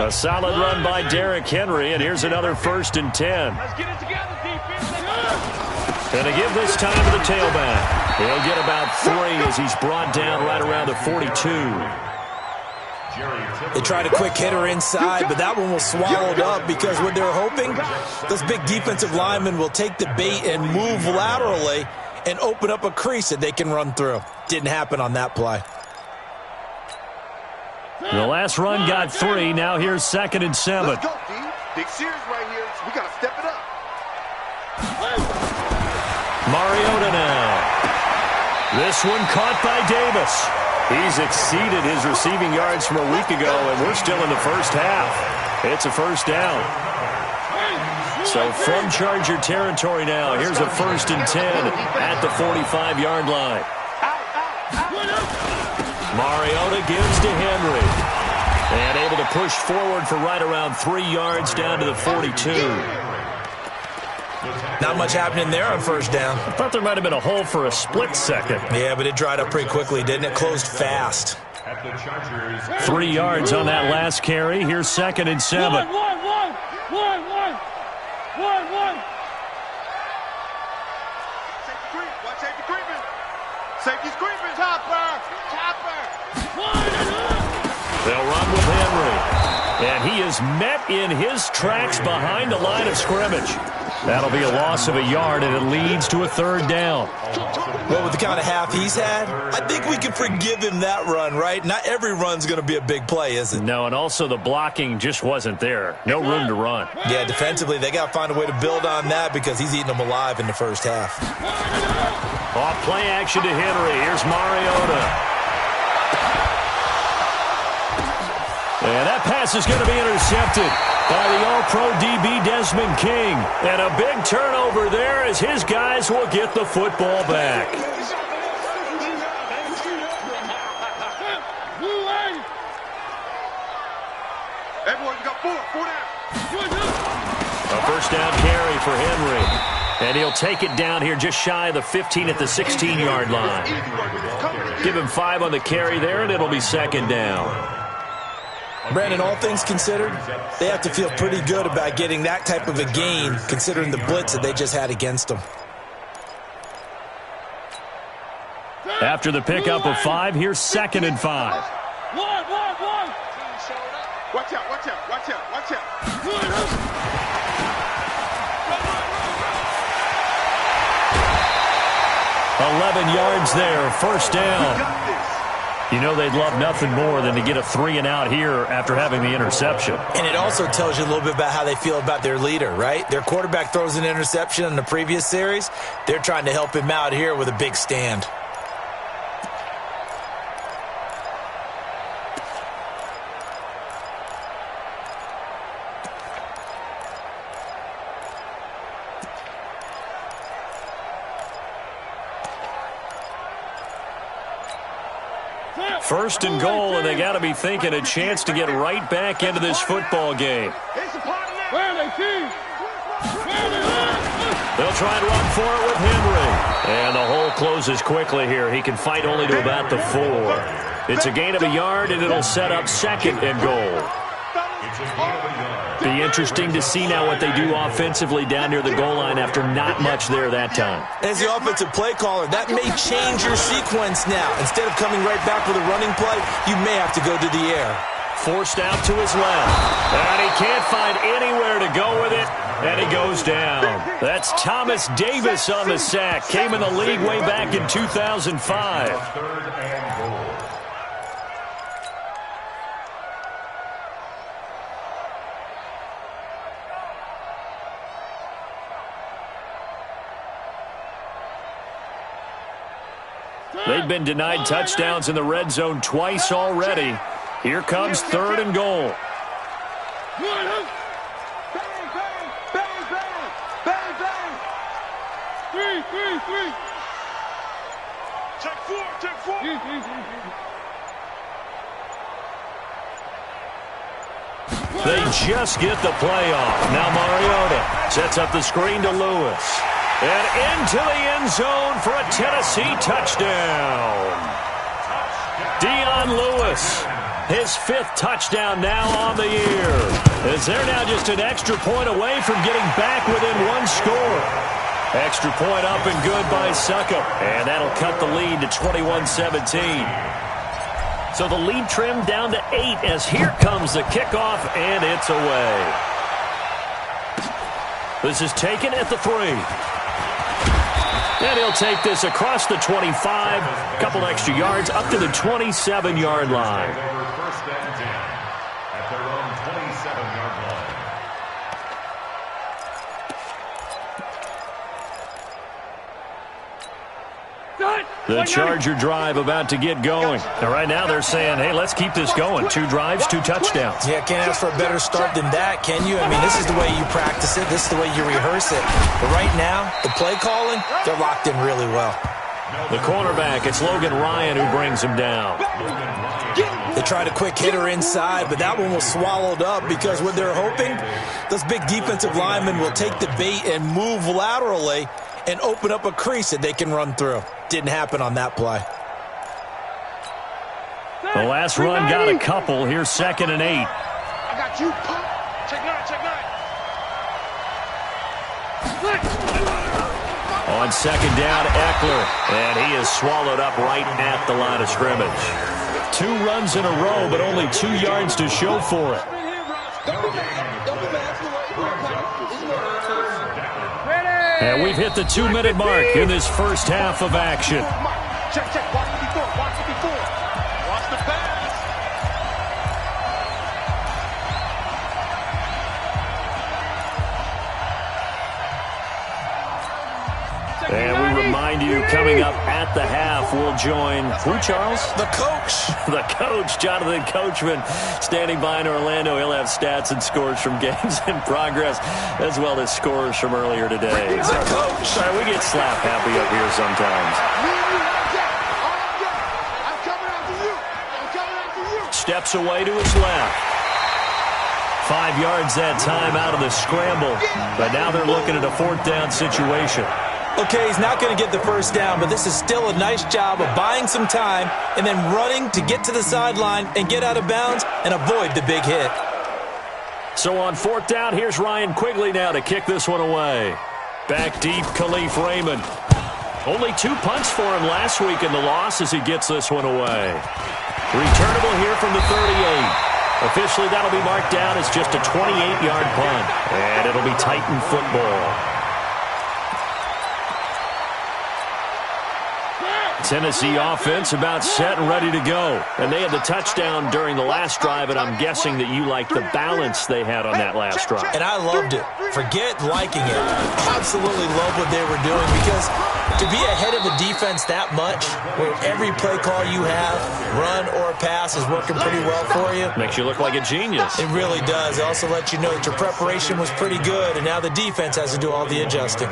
A solid run by Derrick Henry, and here's another 1st and 10. Let's get it together, defense. Going to give this time to the tailback. He'll get about 3 as he's brought down right around the 42. They tried a quick hitter inside, but that one was swallowed up because what they're hoping, those big defensive linemen will take the bait and move laterally and open up a crease that they can run through. Didn't happen on that play. The last run got 3. Now here's 2nd and 7. Let's go, D. Big series right here. So we got to step it up. Mariota now. This one caught by Davis. He's exceeded his receiving yards from a week ago, and we're still in the first half. It's a 1st down. So from Charger territory now, here's a 1st and 10 at the 45-yard line. Mariota gives to Henry. And able to push forward for right around 3 yards down to the 42. Not much happening there on 1st down. I thought there might have been a hole for a split second. Yeah, but it dried up pretty quickly, didn't it? Closed fast. 3 yards on that last carry. Here's 2nd and 7. One. Safety creeping. Safety's creeping. Chopper. They'll run with Henry. And he is met in his tracks behind the line of scrimmage. That'll be a loss of a yard, and it leads to a 3rd down. Well, with the kind of half he's had, I think we can forgive him that run, right? Not every run's going to be a big play, is it? No, and also the blocking just wasn't there. No room to run. Yeah, defensively, they got to find a way to build on that because he's eating them alive in the first half. Off play action to Henry. Here's Mariota. And that pass is going to be intercepted by the All-Pro DB Desmond King. And a big turnover there as his guys will get the football back. Everyone, you got 4 down. A 1st down carry for Henry. And he'll take it down here just shy of the 15 at the 16-yard line. Give him 5 on the carry there, and it'll be 2nd down. Brandon, all things considered, they have to feel pretty good about getting that type of a gain, considering the blitz that they just had against them. After the pickup of 5, here's 2nd and 5. One. Watch out. 11 yards there, 1st down. You know they'd love nothing more than to get a 3 and out here after having the interception. And it also tells you a little bit about how they feel about their leader, right? Their quarterback throws an interception in the previous series. They're trying to help him out here with a big stand. First and goal, and they got to be thinking a chance to get right back into this football game. They'll try and run for it with Henry. And the hole closes quickly here. He can fight only to about the 4. It's a gain of a yard, and it'll set up 2nd and goal. Be interesting to see now what they do offensively down near the goal line after not much there that time. As the offensive play caller, that may change your sequence now. Instead of coming right back with a running play, you may have to go to the air. Forced out to his left. And he can't find anywhere to go with it. And he goes down. That's Thomas Davis on the sack. Came in the league way back in 2005. They've been denied touchdowns in the red zone twice already. Here comes 3rd and goal. Bang. Three. Check 4. They just get the play off. Now Mariota sets up the screen to Lewis. And into the end zone for a Tennessee touchdown. Dion Lewis His 5th touchdown now on the year. As they're now just an extra point away from getting back within 1 score. Extra point up and good by Succop. And that'll cut the lead to 21-17. So the lead trimmed down to 8 as here comes the kickoff, and it's away. This is taken at the 3. And he'll take this across the 25, a couple extra yards up to the 27-yard line. The Charger drive about to get going. And right now they're saying, hey, let's keep this going. 2 drives, 2 touchdowns. Yeah, can't ask for a better start than that, can you? I mean, this is the way you practice it. This is the way you rehearse it. But right now, the play calling, they're locked in really well. The cornerback, it's Logan Ryan who brings him down. They tried a quick hitter inside, but that one was swallowed up because what they're hoping, those big defensive linemen will take the bait and move laterally and open up a crease that they can run through. Didn't happen on that play. The last run got a couple. Here's 2nd and 8. I got you. Check 9, check 9. On 2nd down, Eckler. And he is swallowed up right at the line of scrimmage. 2 runs in a row, but only 2 yards to show for it. And we've hit the 2-minute mark in this first half of action. Check, check. Watch it before. Watch it before. Watch the pass. And we remind you, coming up at the half, we'll join who, Charles? The coach. The coach, Jonathan Coachman, standing by in Orlando. He'll have stats and scores from games in progress, as well as scores from earlier today. The coach. Sorry, we get slap happy up here sometimes. I'm coming after you. I'm coming after you. Steps away to his left. 5 yards that time out of the scramble. But now they're looking at a 4th down situation. Okay, he's not going to get the first down, but this is still a nice job of buying some time and then running to get to the sideline and get out of bounds and avoid the big hit. So on 4th down, here's Ryan Quigley now to kick this one away. Back deep, Khalif Raymond. Only 2 punts for him last week in the loss as he gets this one away. Returnable here from the 38. Officially, that'll be marked down as just a 28-yard punt. And it'll be Titan football. Tennessee offense about set and ready to go. And they had the touchdown during the last drive, and I'm guessing that you like the balance they had on that last drive. And I loved it. Forget liking it. Absolutely love what they were doing, because to be ahead of a defense that much, where every play call you have, run or pass, is working pretty well for you. Makes you look like a genius. It really does. It also lets you know that your preparation was pretty good, and now the defense has to do all the adjusting.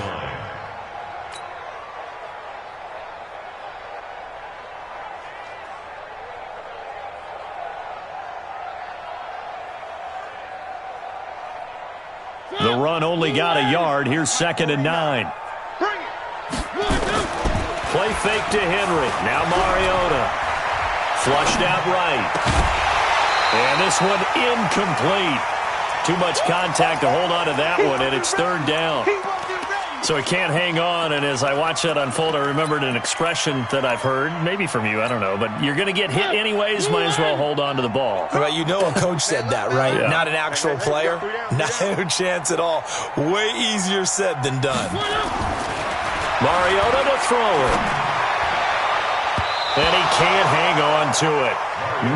The run only got a yard. Here's 2nd and 9. Play fake to Henry. Now Mariota. Flushed out right. And this one incomplete. Too much contact to hold on to that one, and it's 3rd down. So he can't hang on, and as I watch that unfold, I remembered an expression that I've heard, maybe from you, I don't know, but you're going to get hit anyways, might as well hold on to the ball. Well, you know a coach said that, right? Yeah. Not an actual player. No chance at all. Way easier said than done. Mariota to throw it. And he can't hang on to it.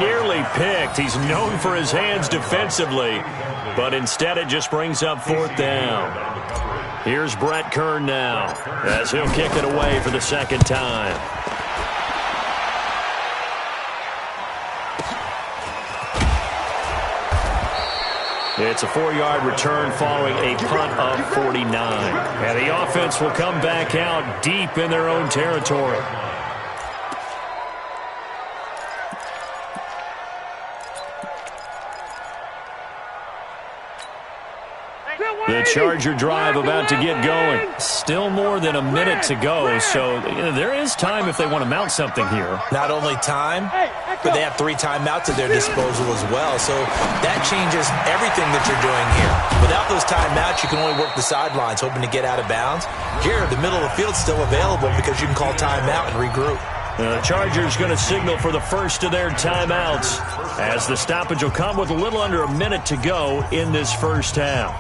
Nearly picked. He's known for his hands defensively, but instead it just brings up 4th down. Here's Brett Kern now, as he'll kick it away for the 2nd time. It's a 4-yard return following a punt of 49. And the offense will come back out deep in their own territory. The Charger drive about to get going. Still more than a minute to go, so there is time if they want to mount something here. Not only time, but they have 3 timeouts at their disposal as well, so that changes everything that you're doing here. Without those timeouts, you can only work the sidelines, hoping to get out of bounds. Here, the middle of the field's still available because you can call timeout and regroup. The Chargers going to signal for the first of their timeouts as the stoppage will come with a little under a minute to go in this first half.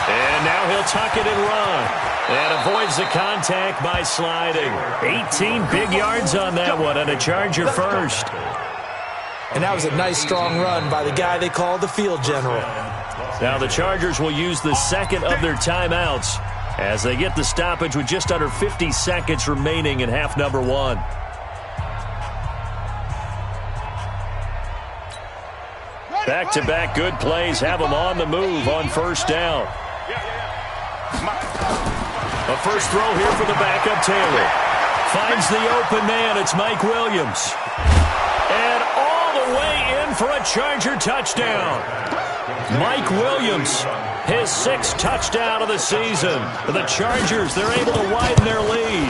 And now he'll tuck it and run. And avoids the contact by sliding. 18 big yards on that one, and a Charger first. And that was a nice, strong run by the guy they call the field general. Now the Chargers will use the second of their timeouts as they get the stoppage with just under 50 seconds remaining in half number 1. Back-to-back good plays have them on the move on first down. A first throw here for the backup Taylor. Finds the open man. It's Mike Williams. And all the way in for a Charger touchdown. Mike Williams, his 6th touchdown of the season. The Chargers, they're able to widen their lead.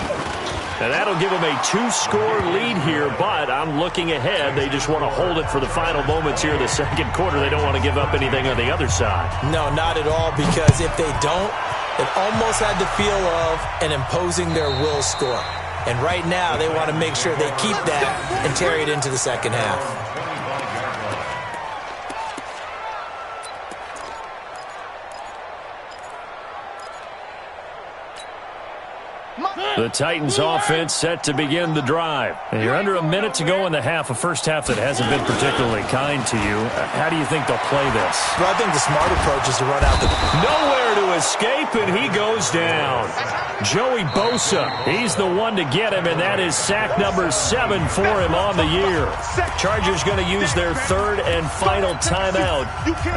And that'll give them a 2-score lead here, but I'm looking ahead. They just want to hold it for the final moments here in the second quarter. They don't want to give up anything on the other side. No, not at all, because if they don't, it almost had the feel of an imposing their will score. And right now, they want to make sure they keep that and carry it into the second half. The Titans offense set to begin the drive. And you're under a minute to go in the half, a first half that hasn't been particularly kind to you. How do you think they'll play this? Well, I think the smart approach is to run out the... Nowhere to escape, and he goes down. Joey Bosa, he's the one to get him, and that is sack number 7 for him on the year. Chargers going to use their 3rd and final timeout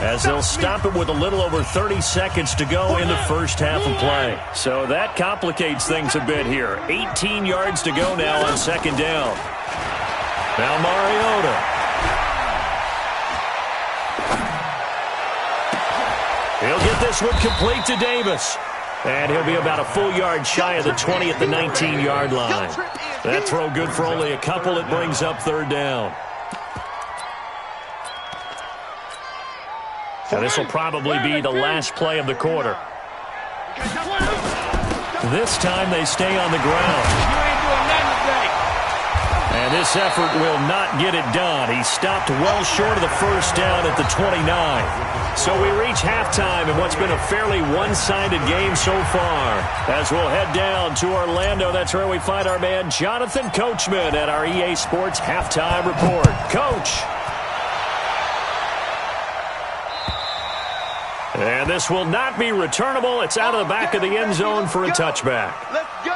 as they'll stop it with a little over 30 seconds to go in the first half of play. So that complicates things a bit here. 18 yards to go now on second down. Now Mariota. He'll get this one complete to Davis. And he'll be about a full yard shy of the 20 at the 19-yard line. That throw good for only a couple. It brings up 3rd down. Now this will probably be the last play of the quarter. This time they stay on the ground. And this effort will not get it done. He stopped well short of the first down at the 29. So we reach halftime in what's been a fairly one-sided game so far. As we'll head down to Orlando, that's where we find our man Jonathan Coachman at our EA Sports Halftime Report. Coach. And this will not be returnable. It's out of the back of the end zone for a touchback. Let's go.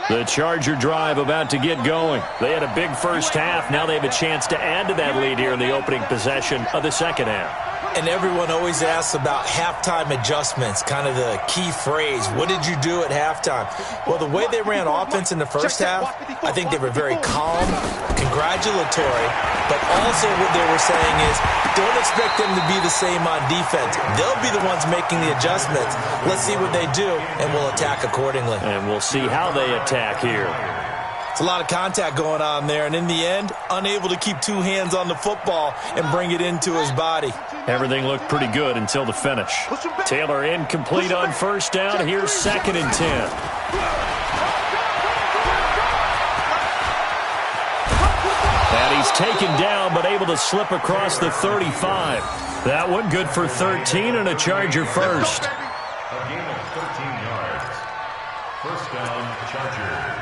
The Charger drive about to get going. They had a big first half. Now they have a chance to add to that lead here in the opening possession of the second half. And everyone always asks about halftime adjustments, kind of the key phrase. What did you do at halftime? Well, the way they ran offense in the first half, I think they were very calm, congratulatory, but also what they were saying is don't expect them to be the same on defense. They'll be the ones making the adjustments. Let's see what they do, and we'll attack accordingly. And we'll see how they attack here. It's a lot of contact going on there, and in the end, unable to keep 2 hands on the football and bring it into his body. Everything looked pretty good until the finish. Taylor incomplete on first down. Here's 2nd and 10. And he's taken down, but able to slip across the 35. That one good for 13 and a Charger first. A gain of 13 yards. First down, Chargers.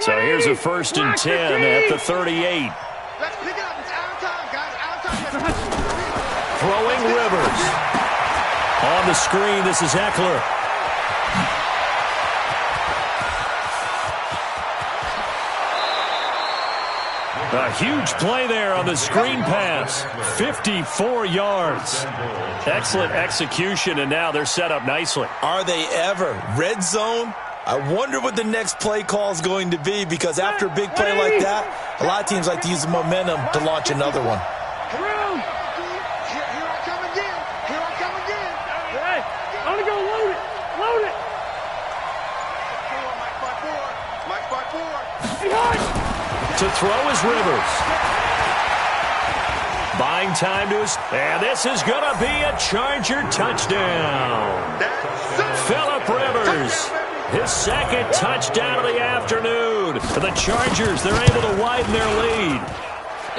So here's a 1st and 10 at the 38. Let's pick it up. It's out of time, guys. Out of time. Throwing Rivers. On the screen, this is Eckler. A huge play there on the screen pass. 54 yards. Excellent execution, and now they're set up nicely. Are they ever? Red zone? I wonder what the next play call is going to be, because after a big play like that, a lot of teams like to use the momentum to launch another one. Here I come again. Here I come again. Hey, I'm going to go load it. Load it. Mike by four. Hey, hard. To throw is Rivers. Buying time to us. And this is going to be a Charger touchdown. Phillip Rivers. His second touchdown of the afternoon. The Chargers, they're able to widen their lead.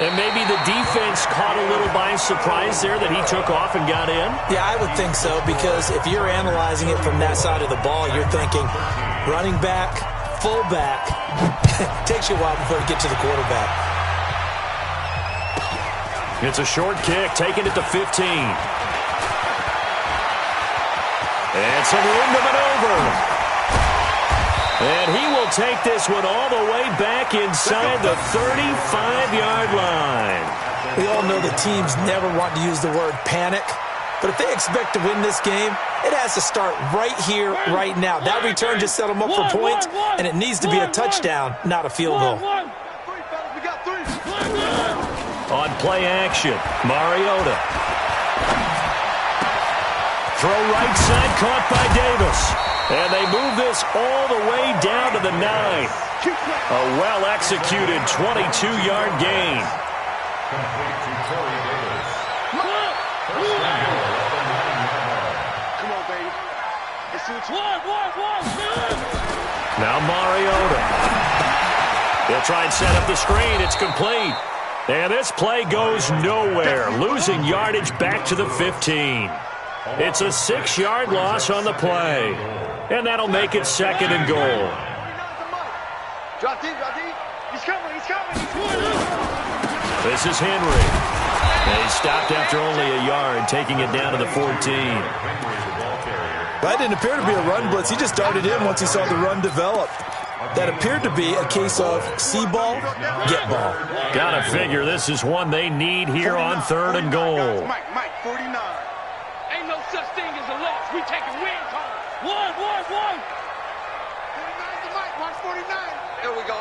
And maybe the defense caught a little by surprise there that he took off and got in? Yeah, I would think so, because if you're analyzing it from that side of the ball, you're thinking running back, fullback. Takes you a while before you get to the quarterback. It's a short kick, taking it to 15. And some room to maneuver. And he will take this one all the way back inside the 35-yard line. We all know the teams never want to use the word panic, but if they expect to win this game, it has to start right here, right now. That return just set them up for points, and it needs to be a touchdown, not a field goal. On play action, Mariota. Throw right side, caught by Davis. And they move this all the way down to the 9. A well-executed 22-yard gain. Come on, baby. Let's see what you Now Mariota. They'll try and set up the screen. It's complete. And this play goes nowhere. Losing yardage back to the 15. It's a 6-yard loss on the play. And that'll make it 2nd and goal. Drop deep. He's coming. This is Henry. And he stopped after only a yard, taking it down to the 14. That didn't appear to be a run blitz. He just darted in once he saw the run develop. That appeared to be a case of see ball, get ball. Gotta figure this is one they need here on 3rd and goal. Mike, 49. Ain't no such thing as a loss. We taking win calls. One. 49 to Mike. Mark 49. Here we go.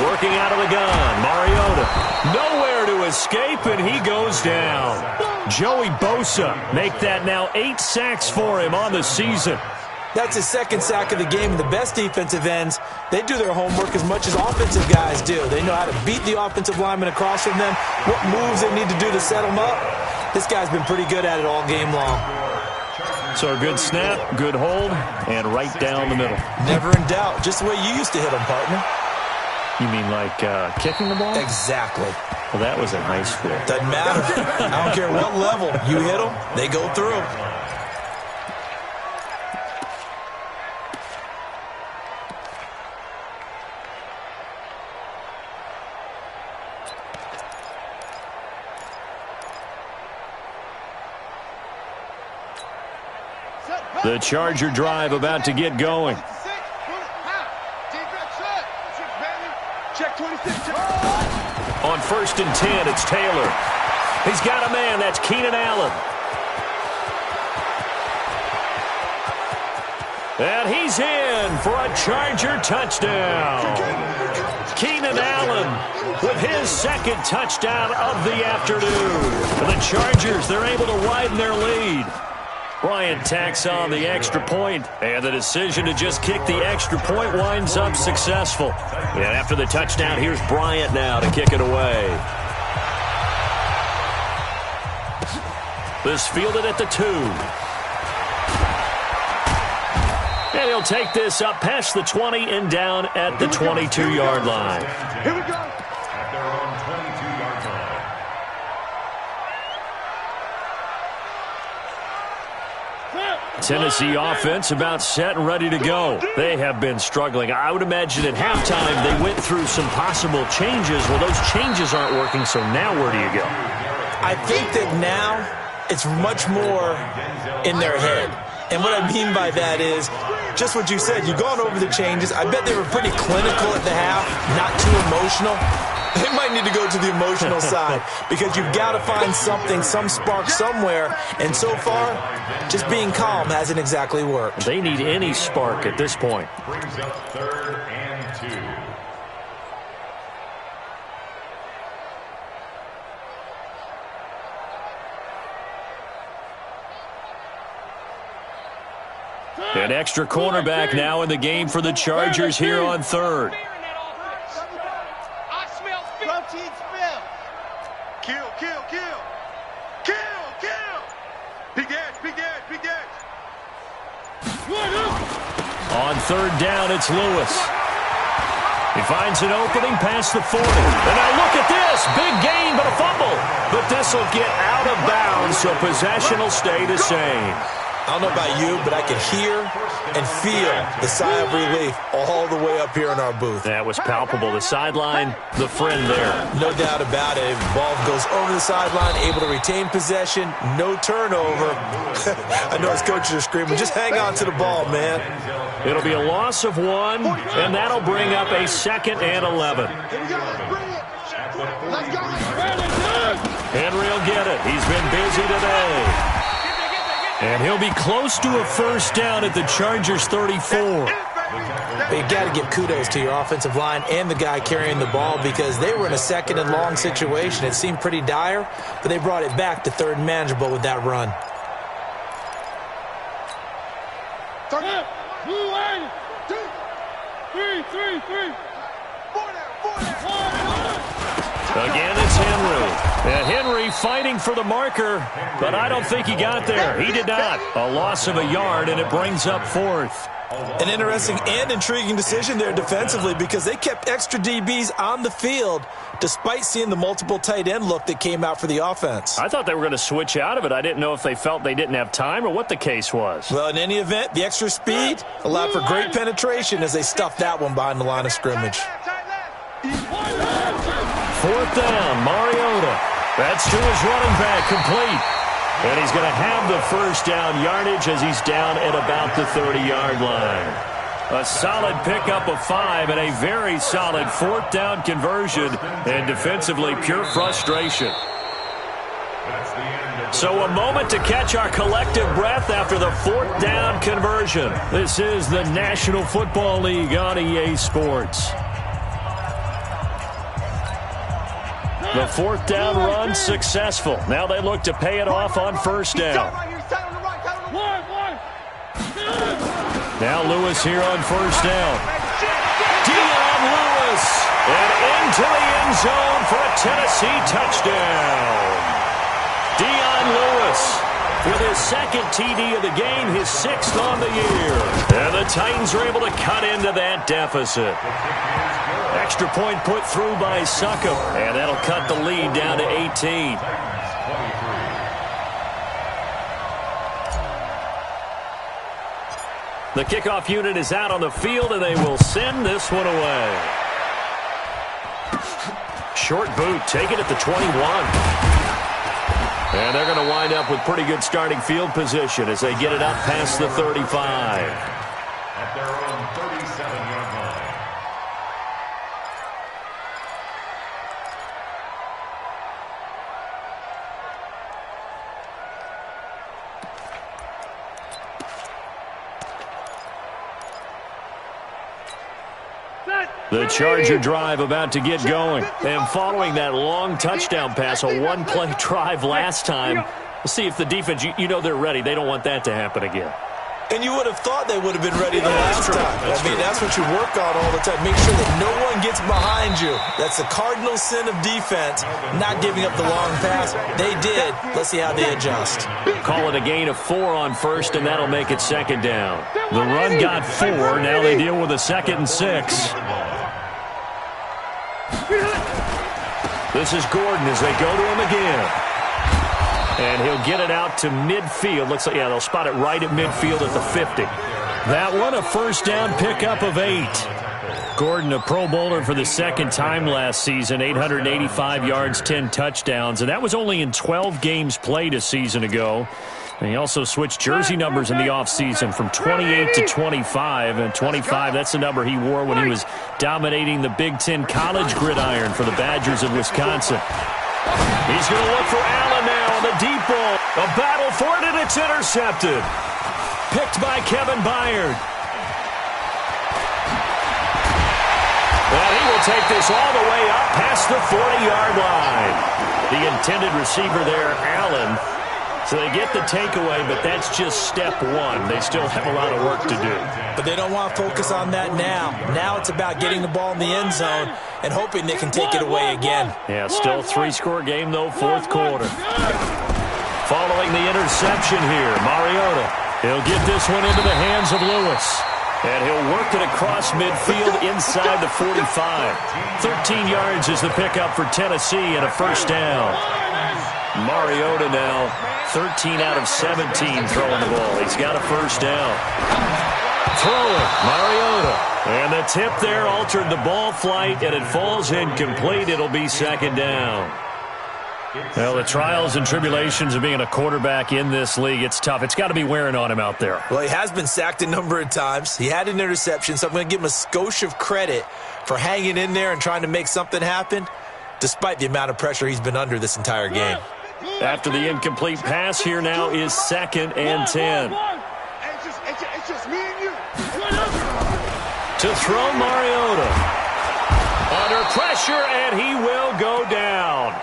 Working out of the gun, Mariota. Nowhere to escape, and he goes down. Joey Bosa make that now 8 sacks for him on the season. That's his 2nd sack of the game. And the best defensive ends, they do their homework as much as offensive guys do. They know how to beat the offensive lineman across from them, what moves they need to do to set them up. This guy's been pretty good at it all game long. So a good snap, good hold, and right down the middle. Never in doubt. Just the way you used to hit them, partner. You mean like kicking the ball? Exactly. Well, that was in high school. Doesn't matter. I don't care what level. You hit them, they go through. The Charger drive about to get going. Check 26. On 1st and 10, it's Taylor. He's got a man. That's Keenan Allen. And he's in for a Charger touchdown. Keenan Allen with his 2nd touchdown of the afternoon. For the Chargers, they're able to widen their lead. Bryant tacks on the extra point, and the decision to just kick the extra point winds up successful. And after the touchdown, here's Bryant now to kick it away. This fielded at the 2. And he'll take this up past the 20 and down at the 22-yard line. Here we go. At their own 22-yard line. Tennessee offense about set and ready to go. They have been struggling. I would imagine at halftime they went through some possible changes. Well, those changes aren't working, so now where do you go? I think that now it's much more in their head. And what I mean by that is just what you said. You've gone over the changes. I bet they were pretty clinical at the half, not too emotional. They might need to go to the emotional side because you've got to find something, some spark somewhere. And so far, just being calm hasn't exactly worked. They need any spark at this point. Brings up 3rd and 2. An extra cornerback now in the game for the Chargers here on 3rd. Kill, kill, kill. Kill, kill. Big edge, big edge, big edge. On 3rd down, it's Lewis. He finds an opening past the 40. And now look at this. Big gain, but a fumble. But this will get out of bounds, so possession will stay the same. I don't know about you, but I can hear and feel the sigh of relief all the way up here in our booth. That was palpable. The sideline, the friend there. No doubt about it. The ball goes over the sideline, able to retain possession, no turnover. I know his coaches are screaming, just hang on to the ball, man. It'll be a loss of 1, and that'll bring up a 2nd and 11. Henry will get it. He's been busy today. And he'll be close to a 1st down at the Chargers 34. You got to give kudos to your offensive line and the guy carrying the ball because they were in a 2nd and long situation. It seemed pretty dire, but they brought it back to 3rd and manageable with that run. Again, it's Henry. And Henry fighting for the marker, but I don't think he got there. He did not. A loss of a yard, and it brings up 4th. An interesting and intriguing decision there defensively because they kept extra DBs on the field despite seeing the multiple tight end look that came out for the offense. I thought they were going to switch out of it. I didn't know if they felt they didn't have time or what the case was. Well, in any event, the extra speed allowed for great penetration as they stuffed that one behind the line of scrimmage. 4th down, Mariota. That's to his running back, complete. And he's going to have the 1st down yardage as he's down at about the 30-yard line. A solid pickup of 5 and a very solid 4th down conversion. And defensively, pure frustration. So a moment to catch our collective breath after the 4th down conversion. This is the National Football League on EA Sports. The 4th down run successful. Now they look to pay it off on 1st down. Now Lewis here on 1st down. Dion Lewis. And into the end zone for a Tennessee touchdown. Dion Lewis with his 2nd TD of the game, his 6th on the year. And the Titans are able to cut into that deficit. Extra point put through by Succop, and that'll cut the lead down to 18. The kickoff unit is out on the field, and they will send this one away. Short boot, take it at the 21. And they're going to wind up with pretty good starting field position as they get it up past the 35. At their own 37-yard line. The Charger drive about to get going. And following that long touchdown pass, a one-play drive last time, we'll see if the defense, you know they're ready. They don't want that to happen again. And you would have thought they would have been ready the last time. That's what you work on all the time. Make sure that no one gets behind you. That's the cardinal sin of defense, not giving up the long pass. They did. Let's see how they adjust. Call it a gain of 4 on 1st, and that'll make it 2nd down. The run got 4. Now they deal with a 2nd and 6. This is Gordon as they go to him again. And he'll get it out to midfield. Looks like, yeah, they'll spot it right at midfield at the 50. That one, a 1st down pickup of 8. Gordon, a Pro Bowler for the 2nd time last season, 885 yards, 10 touchdowns. And that was only in 12 games played a season ago. He also switched jersey numbers in the offseason from 28 to 25. And 25, that's the number he wore when he was dominating the Big Ten college gridiron for the Badgers of Wisconsin. He's going to look for Allen now on the deep ball. A battle for it, and it's intercepted. Picked by Kevin Byard. And he will take this all the way up past the 40-yard line. The intended receiver there, Allen. So they get the takeaway, but that's just step one. They still have a lot of work to do. But they don't want to focus on that now. Now it's about getting the ball in the end zone and hoping they can take it away again. Yeah, still a 3-score game, though, fourth quarter. Following the interception here, Mariota. He'll get this one into the hands of Lewis. And he'll work it across midfield inside the 45. 13 yards is the pickup for Tennessee and a first down. Mariota now 13 out of 17 throwing the ball. He's got a first down. Throwing, Mariota. And the tip there altered the ball flight, and it falls incomplete. It'll be second down. Well, the trials and tribulations of being a quarterback in this league, it's tough. It's got to be wearing on him out there. Well, he has been sacked a number of times. He had an interception, so I'm going to give him a skosh of credit for hanging in there and trying to make something happen, despite the amount of pressure he's been under this entire game. After the incomplete pass, here now is 2nd and 10. It's just me and you. To throw, Mariota. Under pressure, and he will go down.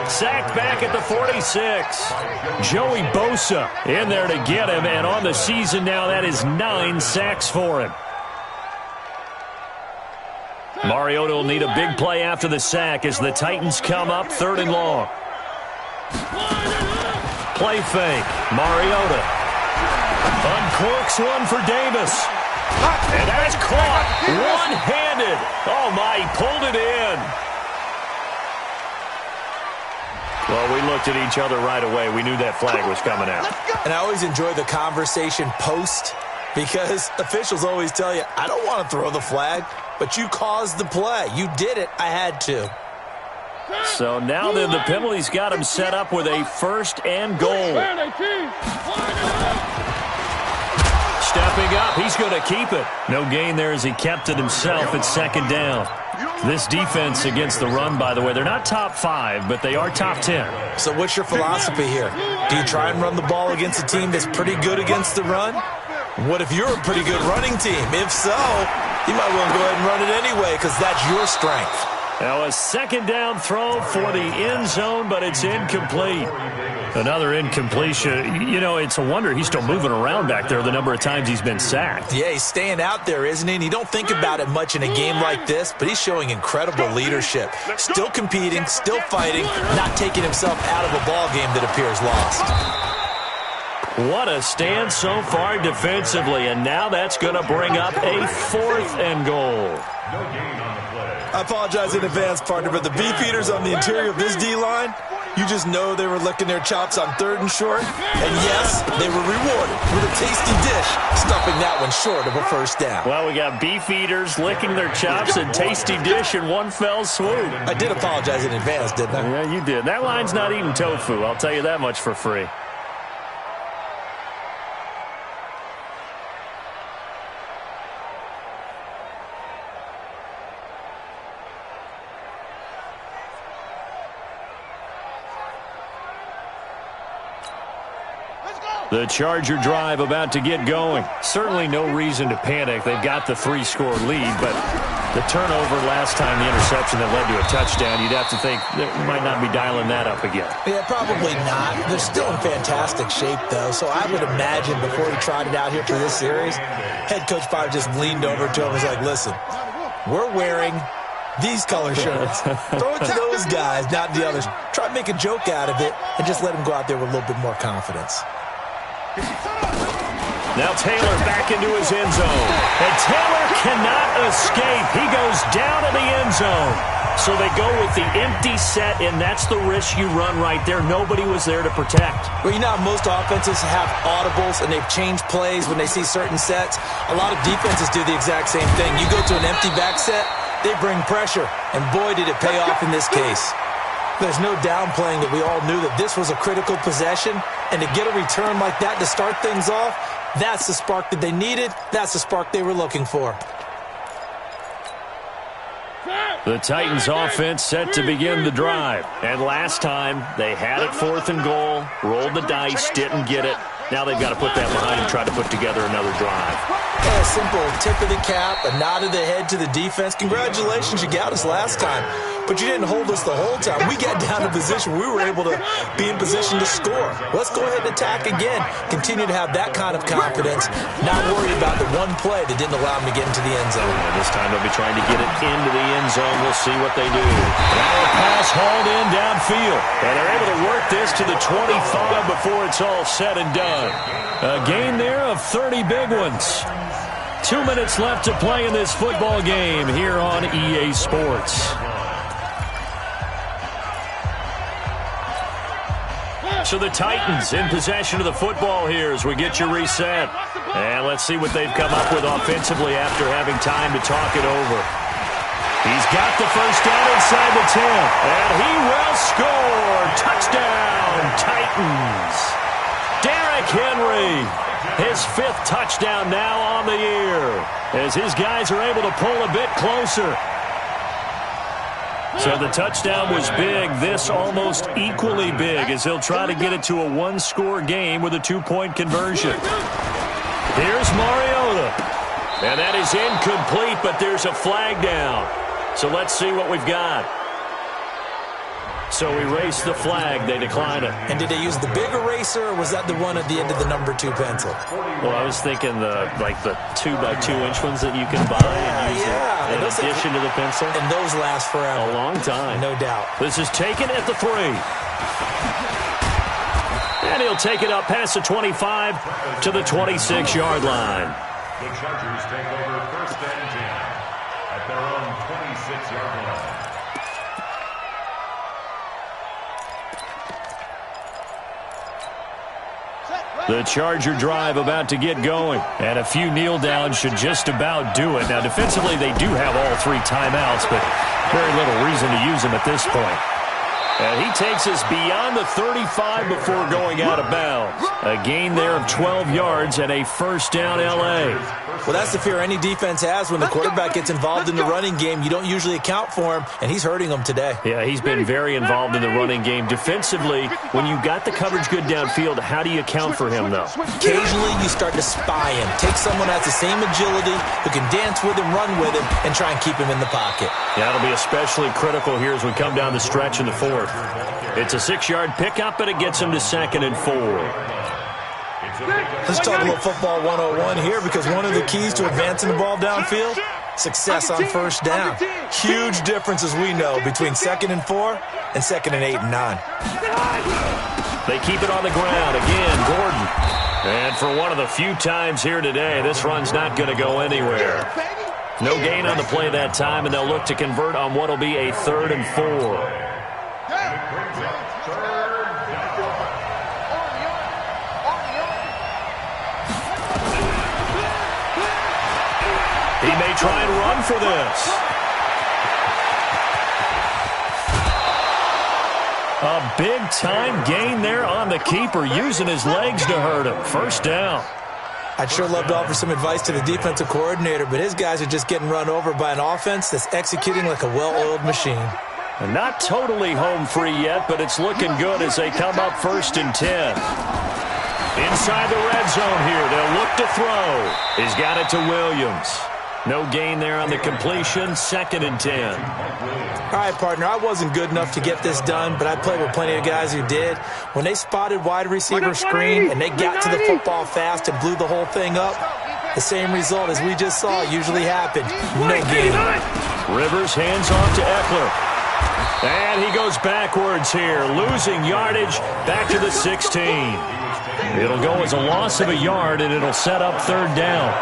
Sacked back at the 46. Joey Bosa in there to get him, and on the season now, that is 9 sacks for him. Mariota will need a big play after the sack as the Titans come up 3rd and long. Play fake. Mariota uncorks one for Davis. And that is caught one-handed. Oh, my, he pulled it in. Well, we looked at each other right away. We knew that flag was coming out. And I always enjoy the conversation post because officials always tell you, I don't want to throw the flag, but you caused the play. You did it. I had to. So now then the penalty's got him set up with a 1st and goal. Stepping up, he's going to keep it. No gain there as he kept it himself. It's 2nd down. This defense against the run, by the way, they're not top 5, but they are top 10. So what's your philosophy here? Do you try and run the ball against a team that's pretty good against the run? What if you're a pretty good running team? If so, you might want to go ahead and run it anyway because that's your strength. Now a 2nd down throw for the end zone, but it's incomplete. Another incompletion. You know, it's a wonder he's still moving around back there the number of times he's been sacked. Yeah, he's staying out there, isn't he? And you don't think about it much in a game like this, but he's showing incredible leadership. Still competing, still fighting, not taking himself out of a ball game that appears lost. What a stand so far defensively, and now that's going to bring up a 4th and goal. I apologize in advance, partner, but the beefeaters on the interior of this D-line, you just know they were licking their chops on 3rd and short. And yes, they were rewarded with a tasty dish, stuffing that one short of a first down. Well, we got beefeaters licking their chops and tasty dish in one fell swoop. I did apologize in advance, didn't I? Yeah, you did. That line's not eating tofu, I'll tell you that much for free. The Charger drive about to get going. Certainly no reason to panic. They've got the 3-score lead, but the turnover last time, the interception that led to a touchdown, you'd have to think they might not be dialing that up again. Yeah, probably not. They're still in fantastic shape, though, so I would imagine before he trotted out here for this series, head coach probably just leaned over to him and was like, listen, we're wearing these color shirts. Throw it to those guys, not the others. Try to make a joke out of it and just let them go out there with a little bit more confidence. Now Taylor back into his end zone. And Taylor cannot escape. He goes down to the end zone. So they go with the empty set, and that's the risk you run right there. Nobody was there to protect. Well, you know how most offenses have audibles, and they've changed plays when they see certain sets. A lot of defenses do the exact same thing. You go to an empty back set, they bring pressure, and boy, did it pay off in this case. There's no downplaying that we all knew that this was a critical possession, and to get a return like that to start things off, that's the spark that they needed. That's the spark they were looking for. The Titans offense set to begin the drive. And last time, they had it 4th and goal, rolled the dice, didn't get it. Now they've got to put that behind and try to put together another drive. A simple tip of the cap, a nod of the head to the defense. Congratulations, you got us last time. But you didn't hold us the whole time. We got down to position. We were able to be in position to score. Let's go ahead and attack again. Continue to have that kind of confidence. Not worry about the one play that didn't allow them to get into the end zone. And this time they'll be trying to get it into the end zone. We'll see what they do. Now a pass hauled in downfield. And they're able to work this to the 25 before it's all said and done. A gain there of 30 big ones. 2 minutes left to play in this football game here on EA Sports. So the Titans in possession of the football here as we get you reset. And let's see what they've come up with offensively after having time to talk it over. He's got the first down inside the 10. And he will score. Touchdown, Titans. Derrick Henry, his 5th touchdown now on the year as his guys are able to pull a bit closer. So the touchdown was big. This almost equally big as he'll try to get it to a 1-score game with a 2-point conversion. Here's Mariota. And that is incomplete, but there's a flag down. So let's see what we've got. So erase the flag. They decline it. And did they use the big eraser, or was that the one at the end of the number 2 pencil? Well, I was thinking the 2x2-inch ones that you can buy and use in addition to the pencil. And those last forever. A long time. No doubt. This is taken at the 3. And he'll take it up past the 25 to the 26-yard line. The Chargers take over 1st and 10 at their own 26-yard line. The Charger drive about to get going. And a few kneel downs should just about do it. Now, defensively, they do have all 3 timeouts, but very little reason to use them at this point. And he takes us beyond the 35 before going out of bounds. A gain there of 12 yards and a 1st down L.A. Well, that's the fear any defense has when the quarterback gets involved in the running game. You don't usually account for him, and he's hurting them today. Yeah, he's been very involved in the running game. Defensively, when you got the coverage good downfield, how do you account for him, though? Occasionally, you start to spy him. Take someone who has the same agility, who can dance with him, run with him, and try and keep him in the pocket. Yeah, that'll be especially critical here as we come down the stretch in the 4th. It's a 6-yard pickup, and it gets him to 2nd and 4. Let's talk a little football 101 here, because one of the keys to advancing the ball downfield, success on 1st down. Huge difference, as we know, between 2nd and 4 and 2nd and 8 and 9. They keep it on the ground. Again, Gordon. And for one of the few times here today, this run's not going to go anywhere. No gain on the play that time, and they'll look to convert on what will be a 3rd and 4. He may try and run for this. A big-time gain there on the keeper, using his legs to hurt him. 1st down. I'd sure love to offer some advice to the defensive coordinator, but his guys are just getting run over by an offense that's executing like a well-oiled machine. And not totally home free yet, but it's looking good as they come up 1st and 10. Inside the red zone here, they'll look to throw. He's got it to Williams. No gain there on the completion, 2nd and 10. All right, partner, I wasn't good enough to get this done, but I played with plenty of guys who did. When they spotted wide receiver screen and they got to the football fast and blew the whole thing up, the same result as we just saw usually happened. No gain. Rivers hands off to Eckler. And he goes backwards here, losing yardage back to the 16. It'll go as a loss of a yard, and it'll set up 3rd down.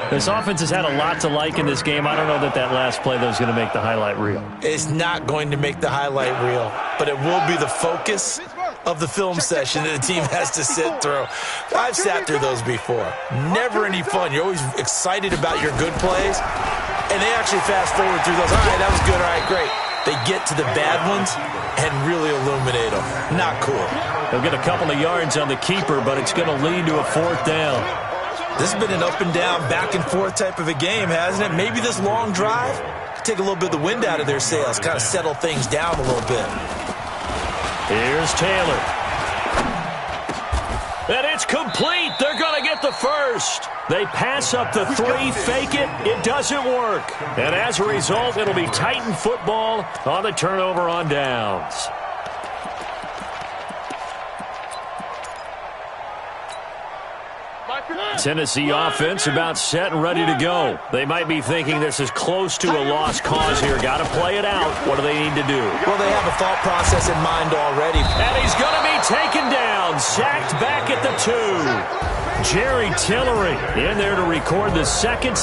This offense has had a lot to like in this game. I don't know that last play, though, is going to make the highlight reel. It's not going to make the highlight reel, but it will be the focus of the film session that the team has to sit through. I've sat through those before. Never any fun. You're always excited about your good plays, and they actually fast forward through those. All right, that was good. All right, great. They get to the bad ones and really illuminate them. Not cool. They'll get a couple of yards on the keeper, but it's going to lead to a 4th down. This has been an up and down, back and forth type of a game, hasn't it? Maybe this long drive could take a little bit of the wind out of their sails, kind of settle things down a little bit. Here's Taylor. And it's complete. They're going to get the first. They pass up the 3, fake it. It doesn't work. And as a result, it'll be Titan football on the turnover on downs. Tennessee offense about set and ready to go. They might be thinking this is close to a lost cause here. Got to play it out. What do they need to do? Well, they have a thought process in mind already. And he's going to be taken down. Sacked back at the 2. Jerry Tillery in there to record the second